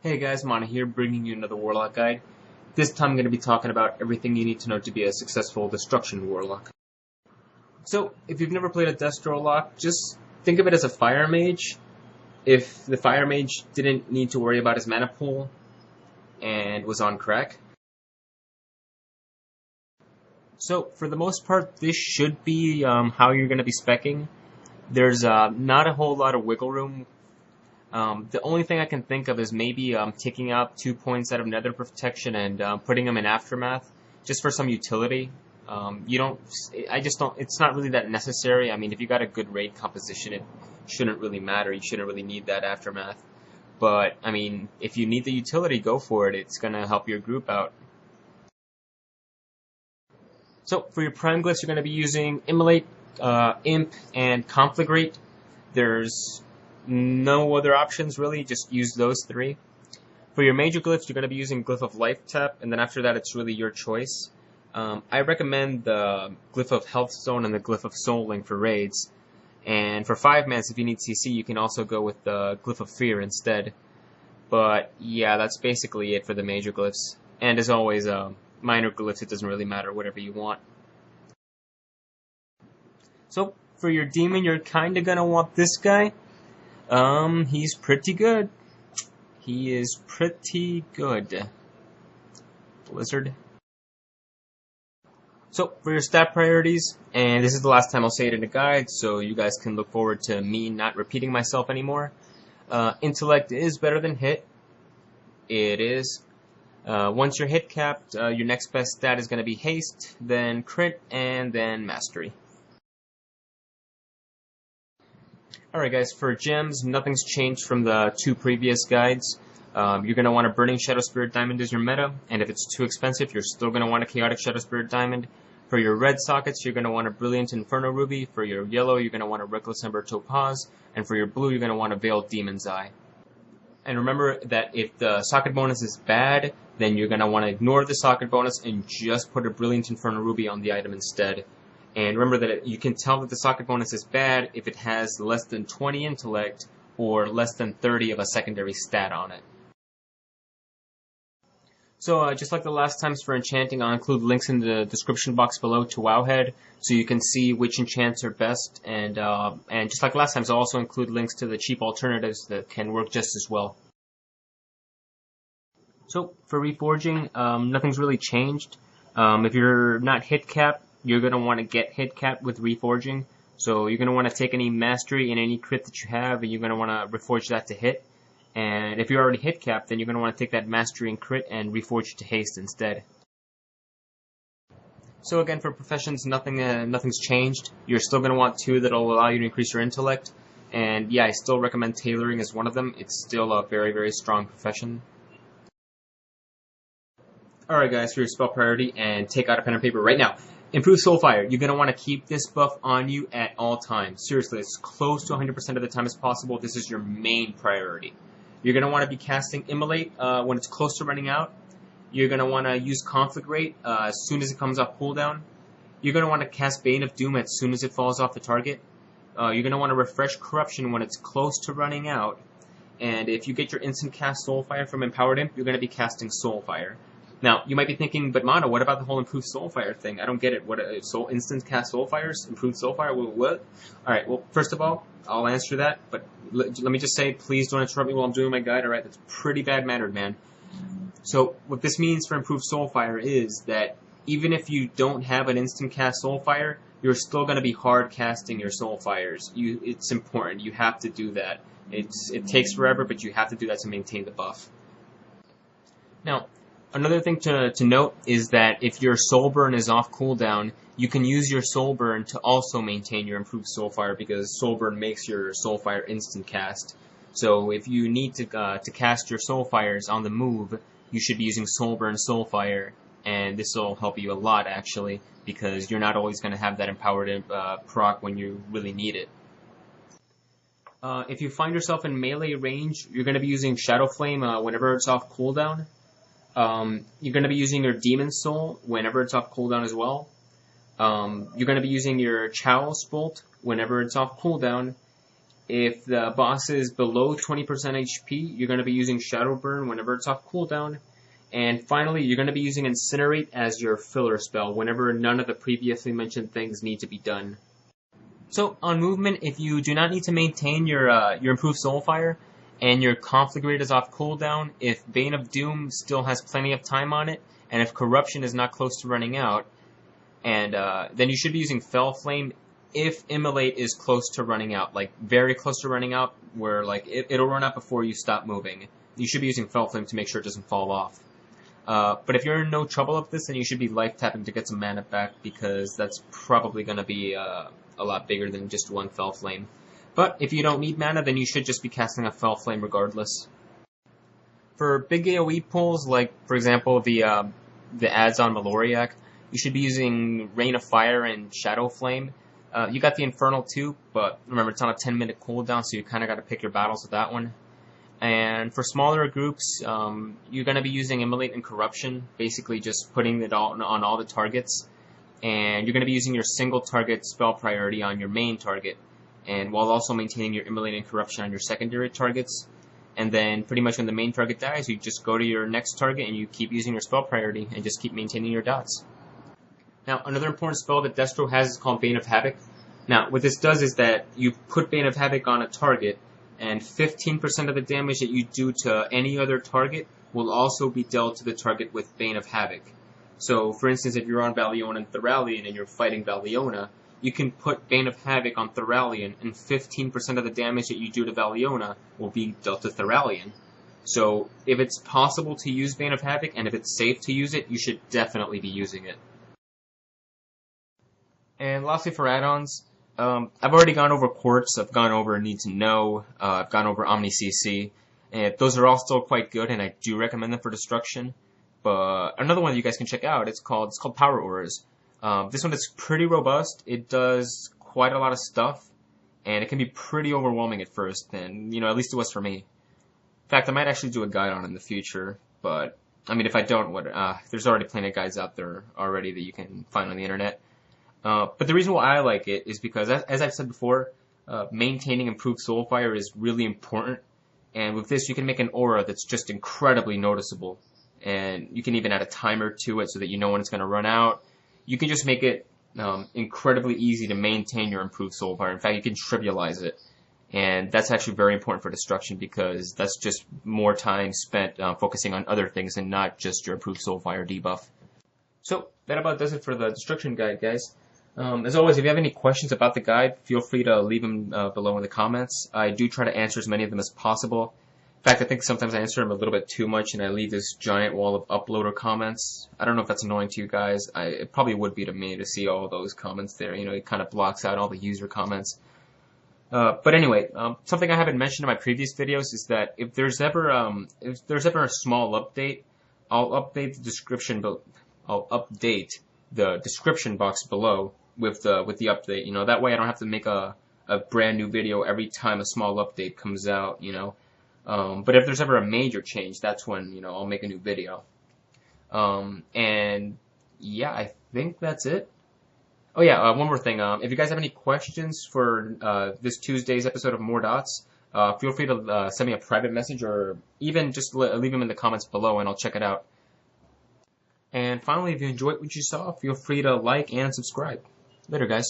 Hey guys, Mana here, bringing you another Warlock guide. This time I'm going to be talking about everything you need to know to be a successful Destruction Warlock. So, if you've never played a Destro Warlock, just think of it as a Fire Mage. If the Fire Mage didn't need to worry about his mana pool and was on crack. So, for the most part, this should be how you're going to be speccing. There's not a whole lot of wiggle room. The only thing I can think of is maybe taking out 2 points out of Nether Protection and putting them in Aftermath, just for some utility. It's not really that necessary. I mean, if you got a good raid composition, it shouldn't really matter. You shouldn't really need that Aftermath. But, I mean, if you need the utility, go for it. It's going to help your group out. So, for your Prime Glyphs, you're going to be using Immolate, Imp, and Conflagrate. There's no other options really, just use those three. For your major glyphs, you're going to be using Glyph of Life Tap, and then after that it's really your choice. I recommend the Glyph of Health Stone and the Glyph of Soul Link for raids. And for 5-mans, if you need CC, you can also go with the Glyph of Fear instead. But yeah, that's basically it for the major glyphs. And as always, minor glyphs, it doesn't really matter, whatever you want. So, for your demon, you're kinda gonna want this guy. He's pretty good. He is pretty good. Blizzard. So, for your stat priorities, and this is the last time I'll say it in a guide, so you guys can look forward to me not repeating myself anymore. Intellect is better than hit. It is. Once you're hit capped, your next best stat is going to be haste, then crit, and then mastery. Alright guys, for gems, nothing's changed from the 2 previous guides. You're going to want a Burning Shadow Spirit Diamond as your meta, and if it's too expensive, you're still going to want a Chaotic Shadow Spirit Diamond. For your red sockets, you're going to want a Brilliant Inferno Ruby. For your yellow, you're going to want a Reckless Ember Topaz. And for your blue, you're going to want a Veiled Demon's Eye. And remember that if the socket bonus is bad, then you're going to want to ignore the socket bonus and just put a Brilliant Inferno Ruby on the item instead. And remember that you can tell that the socket bonus is bad if it has less than 20 intellect or less than 30 of a secondary stat on it. So just like the last times for enchanting, I'll include links in the description box below to Wowhead so you can see which enchants are best. And just like last times, I'll also include links to the cheap alternatives that can work just as well. So for reforging, nothing's really changed. If you're not hit capped, you're going to want to get hit capped with reforging. So you're going to want to take any mastery and any crit that you have, and you're going to want to reforge that to hit. And if you're already hit capped, then you're going to want to take that mastery and crit and reforge to haste instead. So again, for professions, nothing's changed. You're still going to want 2 that'll allow you to increase your intellect. And yeah, I still recommend tailoring as one of them. It's still a very, very strong profession. Alright guys, for your spell priority, and take out a pen and paper right now. Improve Soulfire. You're going to want to keep this buff on you at all times. Seriously, as close to 100% of the time as possible. This is your main priority. You're going to want to be casting Immolate when it's close to running out. You're going to want to use Conflagrate as soon as it comes off cooldown. You're going to want to cast Bane of Doom as soon as it falls off the target. You're going to want to refresh Corruption when it's close to running out. And if you get your instant cast Soulfire from Empowered Imp, you're going to be casting Soulfire. Now, you might be thinking, but Mana, what about the whole improved Soulfire thing? I don't get it. What, instant cast Soulfires? Improved Soulfire? What? Alright, well, first of all, I'll answer that, but let me just say, please don't interrupt me while I'm doing my guide, alright? That's pretty bad-mannered, man. So, what this means for improved Soulfire is that even if you don't have an instant cast Soulfire, you're still going to be hard casting your Soulfires. It's important. You have to do that. It takes forever, but you have to do that to maintain the buff. Now, another thing to note is that if your Soul Burn is off cooldown, you can use your Soul Burn to also maintain your improved Soulfire, because Soul Burn makes your Soulfire instant cast. So if you need to cast your Soulfires on the move, you should be using Soul Burn Soulfire, and this will help you a lot actually, because you're not always going to have that empowered proc when you really need it. If you find yourself in melee range, you're going to be using Shadow Flame whenever it's off cooldown. You're going to be using your Demon Soul whenever it's off cooldown as well. You're going to be using your Chalice Bolt whenever it's off cooldown. If the boss is below 20% HP, you're going to be using Shadow Burn whenever it's off cooldown. And finally, you're going to be using Incinerate as your filler spell whenever none of the previously mentioned things need to be done. So on movement, if you do not need to maintain your improved Soulfire and your Conflagrate is off cooldown, if Bane of Doom still has plenty of time on it, and if Corruption is not close to running out, and then you should be using Fell Flame if Immolate is close to running out, like very close to running out, where like it'll run out before you stop moving. You should be using Fell Flame to make sure it doesn't fall off. But if you're in no trouble with this, then you should be life tapping to get some mana back, because that's probably going to be a lot bigger than just one Fell Flame. But if you don't need mana, then you should just be casting a Fell Flame regardless. For big AoE pulls, like for example the ads on Maloriak, you should be using Rain of Fire and Shadow Flame. You got the Infernal too, but remember it's on a 10-minute cooldown, so you kind of got to pick your battles with that one. And for smaller groups, you're going to be using Immolate and Corruption, basically just putting it on all the targets. And you're going to be using your single target spell priority on your main target, and while also maintaining your Immolate and Corruption on your secondary targets. And then pretty much when the main target dies, you just go to your next target and you keep using your spell priority and just keep maintaining your dots. Now, another important spell that Destro has is called Bane of Havoc. Now, what this does is that you put Bane of Havoc on a target, and 15% of the damage that you do to any other target will also be dealt to the target with Bane of Havoc. So, for instance, if you're on Valiona and Thuralion and you're fighting Valiona, you can put Bane of Havoc on Thuralion, and 15% of the damage that you do to Valiona will be dealt to Thuralion. So, if it's possible to use Bane of Havoc, and if it's safe to use it, you should definitely be using it. And lastly, for add-ons, I've already gone over Quartz, I've gone over Need to Know, I've gone over Omni CC, and those are all still quite good, and I do recommend them for Destruction. But another one you guys can check out, it's called Power Auras. This one is pretty robust. It does quite a lot of stuff, and it can be pretty overwhelming at first, and at least it was for me. In fact, I might actually do a guide on it in the future, but I mean, if I don't, there's already plenty of guides out there already that you can find on the internet. But the reason why I like it is because, as I've said before, maintaining improved Soulfire is really important, and with this you can make an aura that's just incredibly noticeable, and you can even add a timer to it so that you know when it's going to run out. You can just make it incredibly easy to maintain your improved Soulfire. In fact, you can trivialize it, and that's actually very important for Destruction, because that's just more time spent focusing on other things and not just your improved Soulfire debuff. So that about does it for the Destruction guide, guys. As always, if you have any questions about the guide, feel free to leave them below in the comments. I do try to answer as many of them as possible. In fact, I think sometimes I answer them a little bit too much, and I leave this giant wall of uploader comments. I don't know if that's annoying to you guys. It probably would be to me to see all those comments there. It kind of blocks out all the user comments. But anyway, something I haven't mentioned in my previous videos is that if there's ever a small update, I'll update the description. I'll update the description box below with the update. That way I don't have to make a brand new video every time a small update comes out. But if there's ever a major change, that's when I'll make a new video. And yeah, I think that's it. Oh yeah, one more thing. If you guys have any questions for this Tuesday's episode of More Dots, feel free to send me a private message, or even just leave them in the comments below, and I'll check it out. And finally, if you enjoyed what you saw, feel free to like and subscribe. Later, guys.